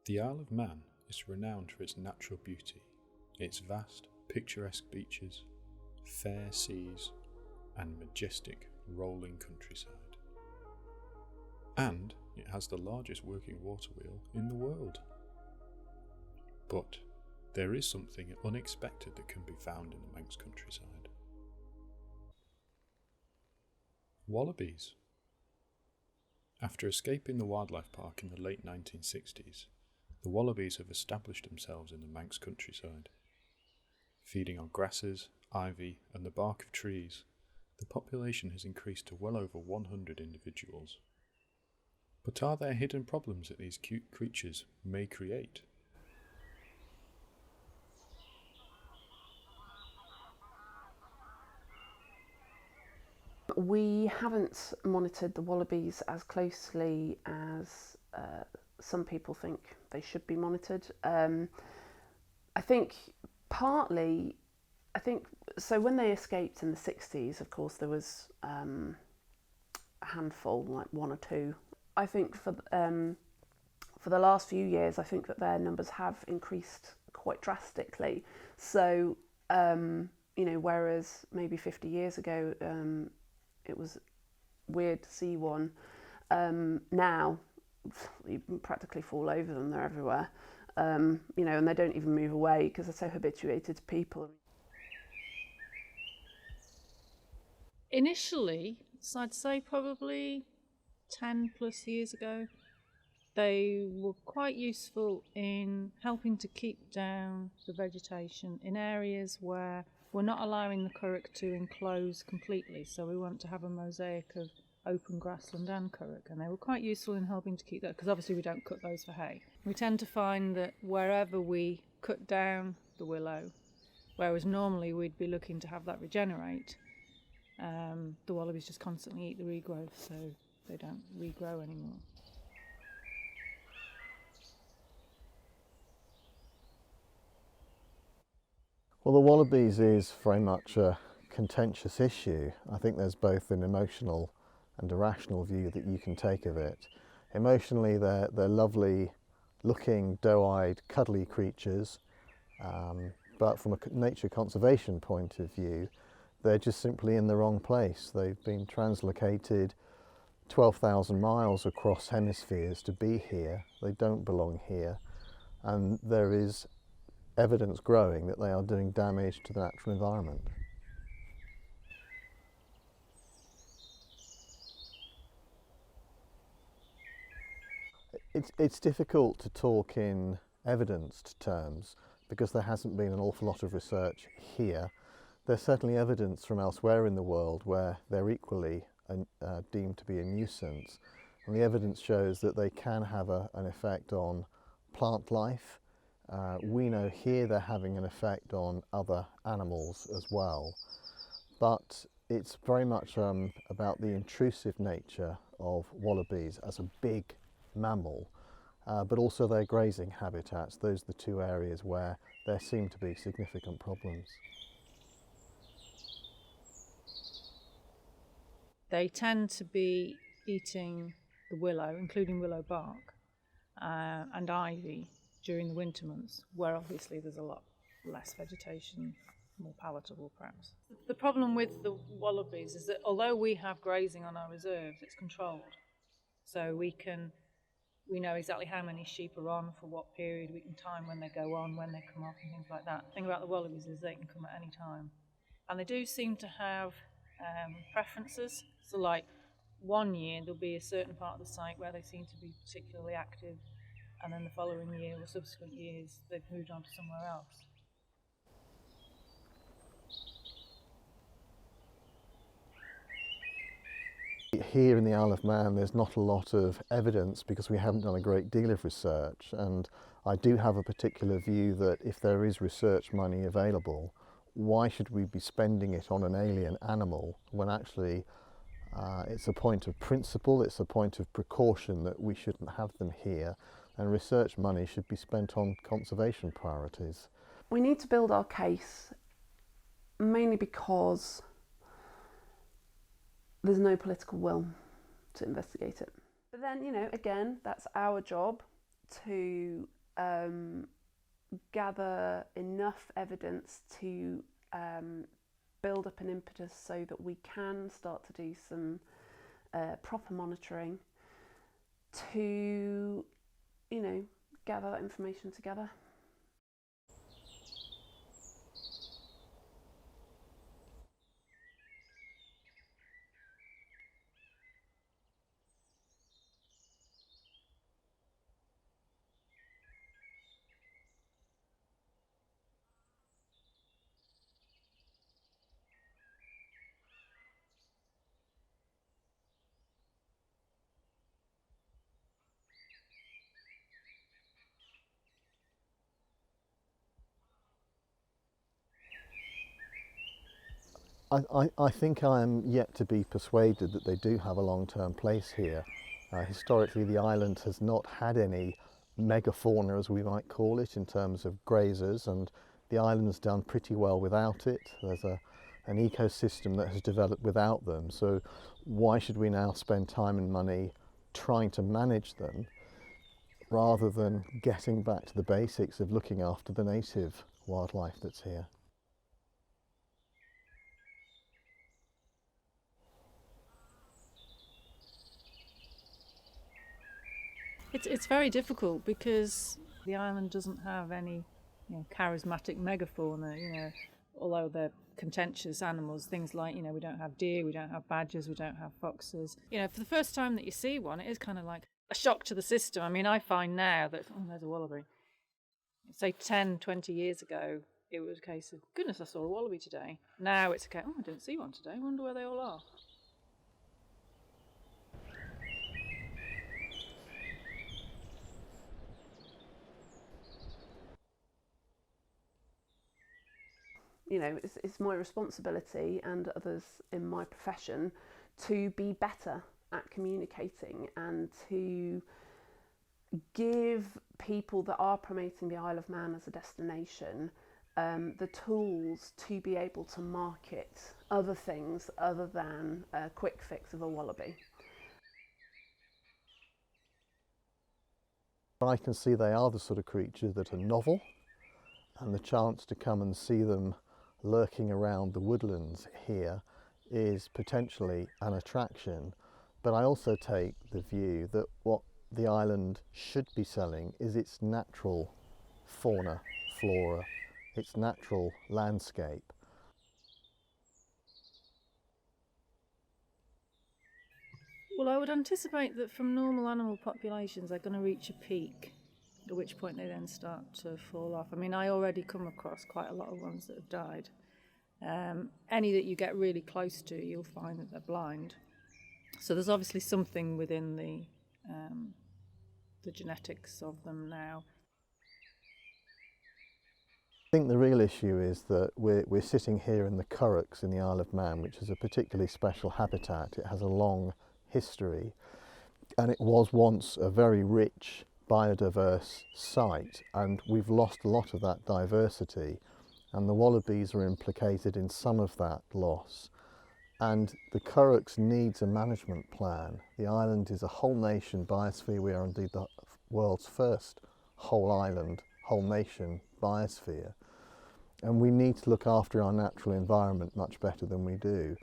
The Isle of Man is renowned for its natural beauty, its vast, picturesque beaches, fair seas, and majestic, rolling countryside. And it has the largest working water wheel in the world. But there is something unexpected that can be found in the Manx countryside. Wallabies. After escaping the wildlife park in the late 1960s, the wallabies have established themselves in the Manx countryside. Feeding on grasses, ivy, and the bark of trees, the population has increased to well over 100 individuals. But are there hidden problems that these cute creatures may create? We haven't monitored the wallabies as closely as some people think they should be monitored. I think partly, so when they escaped in the 60s, of course, there was a handful, like one or two. I think for the last few years, I think that their numbers have increased quite drastically. So, whereas maybe 50 years ago, it was weird to see one. Now, you practically fall over them, they're everywhere. And they don't even move away because they're so habituated to people. Initially, so I'd say probably 10 plus years ago, they were quite useful in helping to keep down the vegetation in areas where we're not allowing the curragh to enclose completely, so we want to have a mosaic of open grassland and curragh, and they were quite useful in helping to keep that, because obviously we don't cut those for hay. We tend to find that wherever we cut down the willow, whereas normally we'd be looking to have that regenerate, the wallabies just constantly eat the regrowth, so they don't regrow anymore. Well, the wallabies is very much a contentious issue. I think there's both an emotional and a rational view that you can take of it. Emotionally, they're lovely looking, doe-eyed, cuddly creatures, but from a nature conservation point of view, they're just simply in the wrong place. They've been translocated 12,000 miles across hemispheres to be here. They don't belong here, and there is evidence growing that they are doing damage to the natural environment. It's difficult to talk in evidenced terms because there hasn't been an awful lot of research here. There's certainly evidence from elsewhere in the world where they're equally deemed to be a nuisance, and the evidence shows that they can have an effect on plant life. We know here they're having an effect on other animals as well, but it's very much about the intrusive nature of wallabies as a big mammal, but also their grazing habitats. Those are the two areas where there seem to be significant problems. They tend to be eating the willow, including willow bark, and ivy during the winter months, where obviously there's a lot less vegetation, more palatable perhaps. The problem with the wallabies is that although we have grazing on our reserves, it's controlled. So we know exactly how many sheep are on for what period, we can time when they go on, when they come off and things like that. The thing about the wallabies is they can come at any time. And they do seem to have preferences. So like one year there'll be a certain part of the site where they seem to be particularly active, and then the following year or subsequent years they've moved on to somewhere else. Here in the Isle of Man there's not a lot of evidence because we haven't done a great deal of research, and I do have a particular view that if there is research money available, why should we be spending it on an alien animal when actually it's a point of principle, it's a point of precaution that we shouldn't have them here, and research money should be spent on conservation priorities. We need to build our case mainly because there's no political will to investigate it. But then, again, that's our job to gather enough evidence to build up an impetus so that we can start to do some proper monitoring to, gather that information together. I think I am yet to be persuaded that they do have a long-term place here. Historically, the island has not had any megafauna, as we might call it, in terms of grazers, and the island's done pretty well without it. There's an ecosystem that has developed without them, so why should we now spend time and money trying to manage them rather than getting back to the basics of looking after the native wildlife that's here? It's very difficult because the island doesn't have any charismatic megafauna, although they're contentious animals, things like, we don't have deer, we don't have badgers, we don't have foxes. For the first time that you see one, it is kind of like a shock to the system. I mean, I find now that, there's a wallaby. Say 10, 20 years ago, it was a case of, goodness, I saw a wallaby today. Now it's a case, I didn't see one today, I wonder where they all are. It's my responsibility and others in my profession to be better at communicating and to give people that are promoting the Isle of Man as a destination the tools to be able to market other things other than a quick fix of a wallaby. I can see they are the sort of creatures that are novel, and the chance to come and see them lurking around the woodlands here is potentially an attraction. But I also take the view that what the island should be selling is its natural fauna, flora, its natural landscape. Well, I would anticipate that from normal animal populations they're going to reach a peak, at which point they then start to fall off. I mean, I already come across quite a lot of ones that have died. Any that you get really close to, you'll find that they're blind. So there's obviously something within the genetics of them now. I think the real issue is that we're sitting here in the curraghs in the Isle of Man, which is a particularly special habitat. It has a long history, and it was once a very rich, biodiverse site, and we've lost a lot of that diversity, and the wallabies are implicated in some of that loss. And the curraghs needs a management plan. The island is a whole nation biosphere. We are indeed the world's first whole island, whole nation biosphere, and we need to look after our natural environment much better than we do.